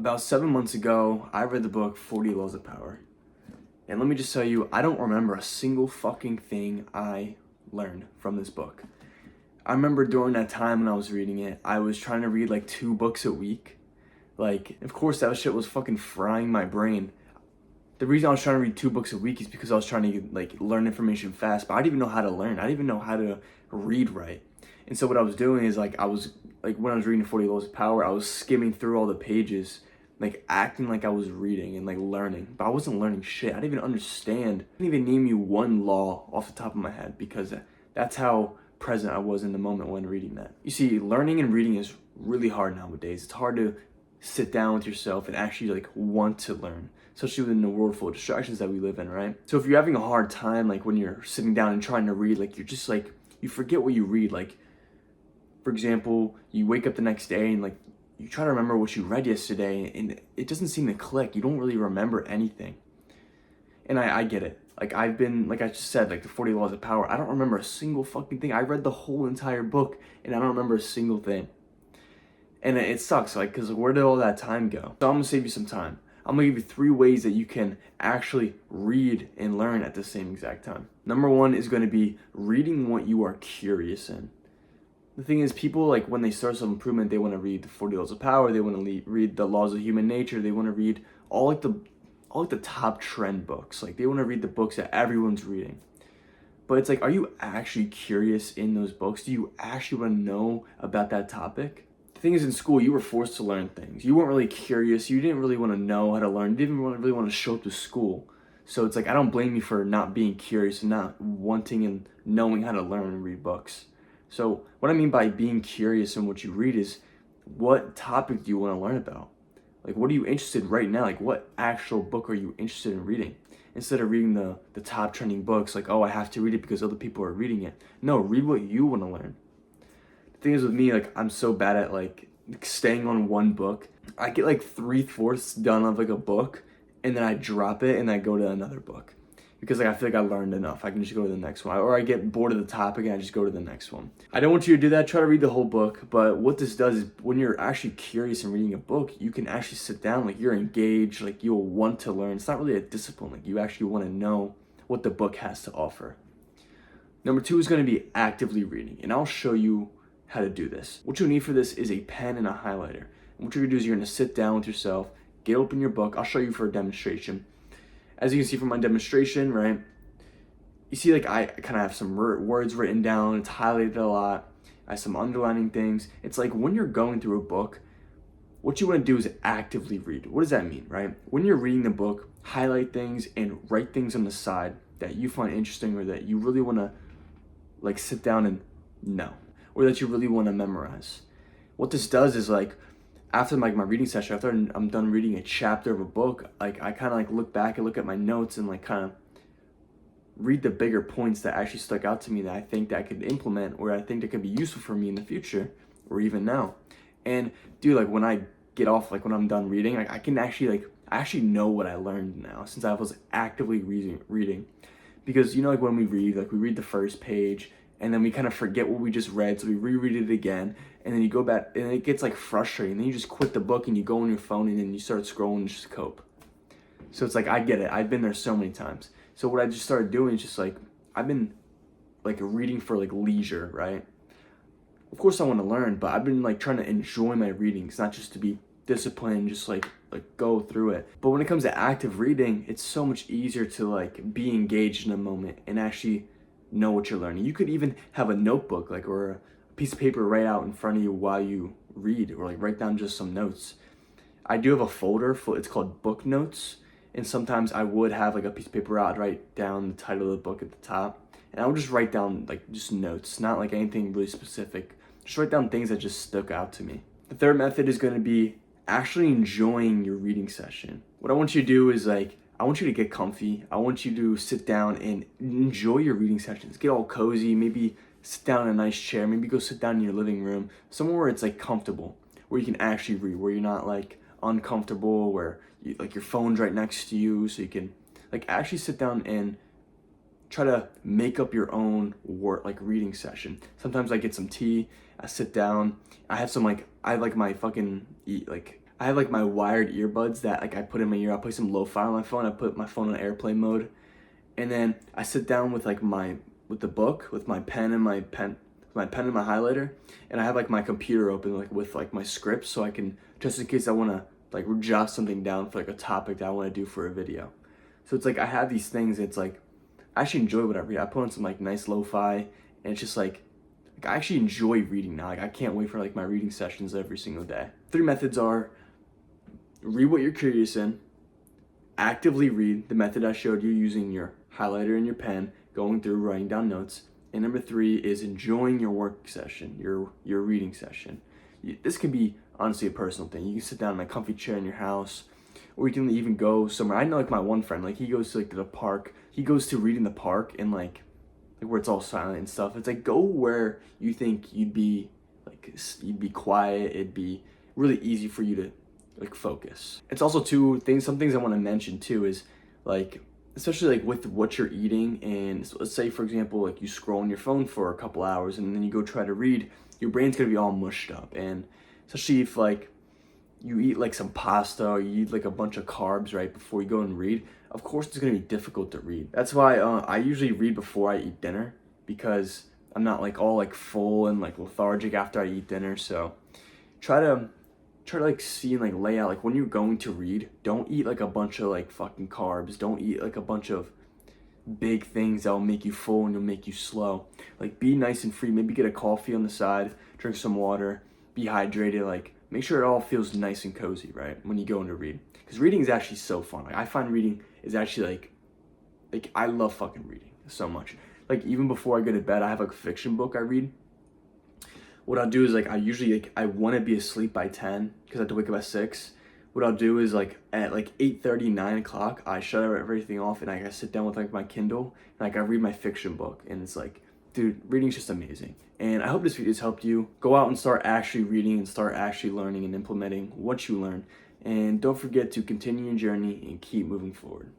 About 7 months ago, I read the book 40 Laws of Power. And let me just tell you, I don't remember a single fucking thing I learned from this book. I remember during that time when I was reading it, I was trying to read like 2 books a week. Like, of course, that shit was fucking frying my brain. The reason I was trying to read 2 books a week is because I was trying to like learn information fast, but I didn't even know how to learn. I didn't even know how to read right. And so what I was doing is when I was reading 40 Laws of Power, I was skimming through all the pages, like acting like I was reading and like learning, but I wasn't learning shit. I didn't even understand. I didn't even name you one law off the top of my head because that's how present I was in the moment when reading that. You see, learning and reading is really hard nowadays. It's hard to sit down with yourself and actually like want to learn, especially in the world full of distractions that we live in, right? So if you're having a hard time, like when you're sitting down and trying to read, like you're just like, you forget what you read. Like, for example, you wake up the next day and like you try to remember what you read yesterday and it doesn't seem to click. You don't really remember anything. And I get it. Like I've been, like I just said, like the 40 Laws of Power, I don't remember a single fucking thing. I read the whole entire book and I don't remember a single thing. And it sucks, like, because where did all that time go? So I'm gonna save you some time. I'm gonna give you 3 ways that you can actually read and learn at the same exact time. Number 1 is gonna be reading what you are curious in. The thing is, people, like, when they start self-improvement, they want to read the 40 Laws of Power, they want to read the Laws of Human Nature, they want to read all the top trend books. Like, they want to read the books that everyone's reading. But it's like, are you actually curious in those books? Do you actually want to know about that topic? The thing is, in school, you were forced to learn things. You weren't really curious. You didn't really want to know how to learn. You didn't really want to show up to school. So it's like, I don't blame you for not being curious and not wanting and knowing how to learn and read books. So what I mean by being curious in what you read is, what topic do you want to learn about? Like, what are you interested in right now? Like, what actual book are you interested in reading? Instead of reading the top trending books, like, oh, I have to read it because other people are reading it. No, read what you want to learn. The thing is with me, like, I'm so bad at like staying on one book. I get like 3/4 done of like a book and then I drop it and I go to another book. Because like I feel like I learned enough. I can just go to the next one. Or I get bored of the topic and I just go to the next one. I don't want you to do that. Try to read the whole book. But what this does is when you're actually curious and reading a book, you can actually sit down, like you're engaged, like you'll want to learn. It's not really a discipline. Like you actually want to know what the book has to offer. Number 2 is going to be actively reading. And I'll show you how to do this. What you'll need for this is a pen and a highlighter. And what you're going to do is you're going to sit down with yourself, get open your book. I'll show you for a demonstration. As you can see from my demonstration, right, you see like I kind of have some words written down, it's highlighted a lot, I have some underlining things. It's like when you're going through a book, what you want to do is actively read. What does that mean, right? When you're reading the book, highlight things and write things on the side that you find interesting or that you really want to like sit down and know, or that you really want to memorize. What this does is like, after like my reading session, after I'm done reading a chapter of a book, like I kind of like look back and look at my notes and like kind of read the bigger points that actually stuck out to me that I think that I could implement or I think that could be useful for me in the future or even now. And dude, like when I get off, like when I'm done reading, like I can actually I actually know what I learned now since I was actively reading. Because you know, like when we read the first page and then we kind of forget what we just read, so we reread it again, and then you go back, and it gets like frustrating. Then you just quit the book and you go on your phone and then you start scrolling and just cope. So it's like, I get it. I've been there so many times. So what I just started doing is just like, I've been like reading for like leisure, right? Of course I want to learn, but I've been like trying to enjoy my readings, not just to be disciplined, just like go through it. But when it comes to active reading, it's so much easier to like be engaged in a moment and actually know what you're learning. You could even have a notebook or a piece of paper right out in front of you while you read, or like write down just some notes. I do have a folder it's called book notes, and sometimes I would have like a piece of paper out, I'd write down the title of the book at the top, and I would just write down like just notes, not like anything really specific. Just write down things that just stuck out to me. The third method is going to be actually enjoying your reading session. What I want you to do is like, I want you to get comfy. I want you to sit down and enjoy your reading sessions. Get all cozy, maybe sit down in a nice chair, maybe go sit down in your living room, somewhere where it's like comfortable, where you can actually read, where you're not like uncomfortable, where like your phone's right next to you, so you can like actually sit down and try to make up your own reading session. Sometimes I get some tea, I sit down, I have my fucking I have like my wired earbuds that like I put in my ear. I play some lo-fi on my phone. I put my phone on airplane mode, and then I sit down with like with the book, with my pen and my highlighter, and I have like my computer open like with like my scripts, so I can, just in case I want to like jot something down for like a topic that I want to do for a video. So it's like I have these things. It's like I actually enjoy what I read. I put on some like nice lo-fi, and it's just like I actually enjoy reading now. Like I can't wait for like my reading sessions every single day. 3 methods are: read what you're curious in, actively read, the method I showed you using your highlighter and your pen, going through, writing down notes, and number 3 is enjoying your work session, your reading session. This can be honestly a personal thing. You can sit down in a comfy chair in your house, or you can even go somewhere. I know like my one friend, like he goes to like the park. He goes to read in the park and like where it's all silent and stuff. It's like go where you think you'd be quiet. It'd be really easy for you to like focus. It's also some things I want to mention too is like, especially like with what you're eating, and so let's say for example like you scroll on your phone for a couple hours and then you go try to read, your brain's gonna be all mushed up. And especially if like you eat like some pasta or you eat like a bunch of carbs right before you go and read, of course it's gonna be difficult to read. That's why I usually read before I eat dinner, because I'm not like all like full and like lethargic after I eat dinner. So try to like see and like lay out like when you're going to read, don't eat like a bunch of like fucking carbs. Don't eat like a bunch of big things that will make you full and will make you slow. Like be nice and free. Maybe get a coffee on the side, drink some water, be hydrated. Like make sure it all feels nice and cozy, right? When you go in to read, because reading is actually so fun. Like I find reading is actually like I love fucking reading so much. Like even before I go to bed, I have like a fiction book I read. What I'll do is like I usually like I want to be asleep by 10 because I have to wake up at 6. What I'll do is like at like 8:30, 9 o'clock, I shut everything off and I sit down with like my Kindle and like I read my fiction book, and it's like, dude, reading's just amazing. And I hope this video has helped you. Go out and start actually reading and start actually learning and implementing what you learn. And don't forget to continue your journey and keep moving forward.